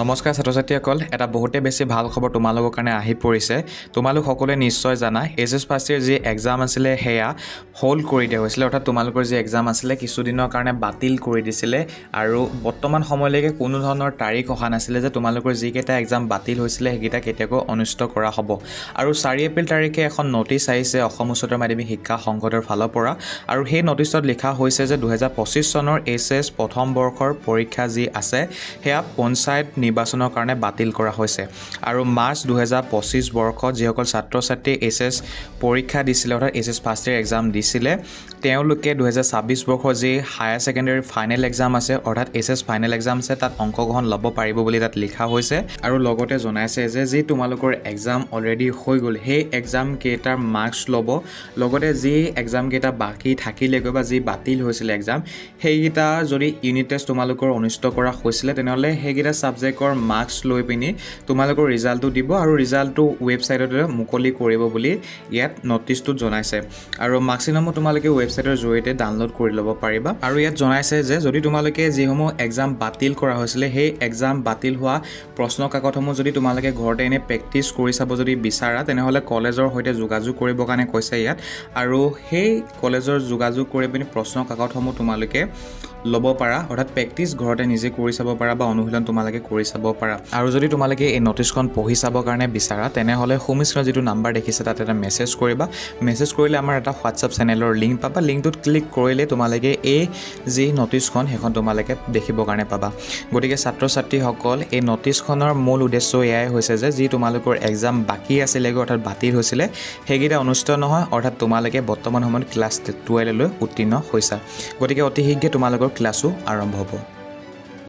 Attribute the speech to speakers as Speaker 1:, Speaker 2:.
Speaker 1: নমস্কাৰ ছাত্ৰ ছাত্ৰীসকল এটা বহুতে বেছি ভাল খবৰ তোমালোকৰ কাৰণে আহি পৰিছে তোমালোক সকলোৱে নিশ্চয় জানা এছএছ ফাৰ্ষ্ট ইয়াৰ যি এক্সাম আছিল হেয়া হোল্ড কৰি দিয়া হৈছিল অৰ্থাৎ তোমালোকৰ যি এক্সাম আছিল কিছুদিনৰ কাৰণে বাতিল কৰি দিছিলে আৰু বৰ্তমান সময়লৈকে কোনো ধৰণৰ তাৰিখ অহা নাছিল যে তোমালোকৰ যি কেইটা এক্সাম বাতিল হৈছিল হেগিটা কেতিয়াকৈ অনুষ্ঠিত কৰা হ'ব আৰু 4 এপ্ৰিল তাৰিখে এখন নোটিছ আহিছে অসম উচ্চতৰ মাধ্যমিক শিক্ষা সংসদৰ ফালৰ পৰা আৰু সেই নোটিছত লিখা হৈছে যে 2025 চনৰ এছএছ প্ৰথম বৰ্ষৰ পৰীক্ষা যি আছে হেয়া পঞ্চায়ত নিৰ্বাচনৰ কাৰণে বাতিল কৰা হৈছে আৰু মাৰ্চ 2025 বৰ্ষত যিসকল ছাত্ৰ ছাত্ৰী এছএছ পৰীক্ষা দিছিল অৰ্থাৎ এছএছ ফাৰ্ষ্ট ইয়াৰ এক্সাম দিছিলে তেওঁলোকে 2026 বৰ্ষৰ যি হায়াৰ সেকেন্ডাৰী ফাইনেল এক্সাম আছে অৰ্থাৎ এছএছ ফাইনেল এক্সাম আছে তাত অংশগ্ৰহণ ল'ব পাৰিব বুলি তাত লিখা হৈছে আৰু লগতে জনাইছে যে যি তোমালোকৰ এক্সাম অলৰেডি হৈ গ'ল সেই এক্সাম কেইটাৰ মাৰ্কছ ল'ব লগতে যি এক্সাম কেইটা বাকি থাকিলেগৈ বা যি বাতিল হৈছিল এক্সাম সেইকেইটা যদি ইউনিট টেষ্ট তোমালোকৰ অনুষ্ঠিত কৰা হৈছিল তেনেহ'লে সেইকেইটা সাবজেক্টৰ মাৰ্কছ লৈ পিনি তোমালোকৰ ৰিজাল্টটো দিব আৰু ৰিজাল্টটো ৱেবছাইটতে মুকলি কৰিব বুলি ইয়াত নটিছটোত জনাইছে আৰু মাৰ্কছসমূহ তোমালোকে ৱেবছাইটৰ জৰিয়তে ডাউনলোড কৰি ল'ব পাৰিবা আৰু ইয়াত জনাইছে যে যদি তোমালোকে যিসমূহ এক্সাম বাতিল কৰা হৈছিল সেই এক্সাম বাতিল হোৱা প্ৰশ্ন কাকতসমূহ যদি তোমালোকে ঘৰতে এনে প্ৰেক্টিছ কৰি চাব যদি বিচাৰা তেনেহ'লে কলেজৰ সৈতে যোগাযোগ কৰিবৰ কাৰণে কৈছে ইয়াত আৰু সেই কলেজৰ যোগাযোগ কৰি পিনি প্ৰশ্ন কাকতসমূহ তোমালোকে ল'ব পাৰা অৰ্থাৎ প্ৰেক্টিছ ঘৰতে নিজে কৰি চাব পাৰা বা অনুশীলন তোমালোকে কৰি চাব পাৰা আৰু যদি তোমালোকে এই নটিছখন পঢ়ি চাবৰ কাৰণে বিচাৰা তেনেহ'লে হোম স্ক্ৰীনত যিটো নাম্বাৰ দেখিছে তাত এটা মেছেজ কৰিবা মেছেজ কৰিলে আমাৰ এটা হোৱাটছআপ চেনেলৰ লিংক পাবা লিংকটোত ক্লিক কৰিলে তোমালোকে এই যি নটিছখন সেইখন তোমালোকে দেখিবৰ কাৰণে পাবা গতিকে ছাত্ৰ ছাত্ৰীসকল এই নটিছখনৰ মূল উদ্দেশ্য এয়াই হৈছে যে যি তোমালোকৰ এক্সাম বাকী আছিলেগৈ অৰ্থাৎ বাতিল হৈছিলে সেইকেইটা অনুষ্ঠিত নহয় অৰ্থাৎ তোমালোকে বৰ্তমান সময়ত ক্লাছ 12 লৈ উত্তীৰ্ণ হৈছা গতিকে অতি শীঘ্ৰে তোমালোকৰ ক্লাছো আৰম্ভ হ'ব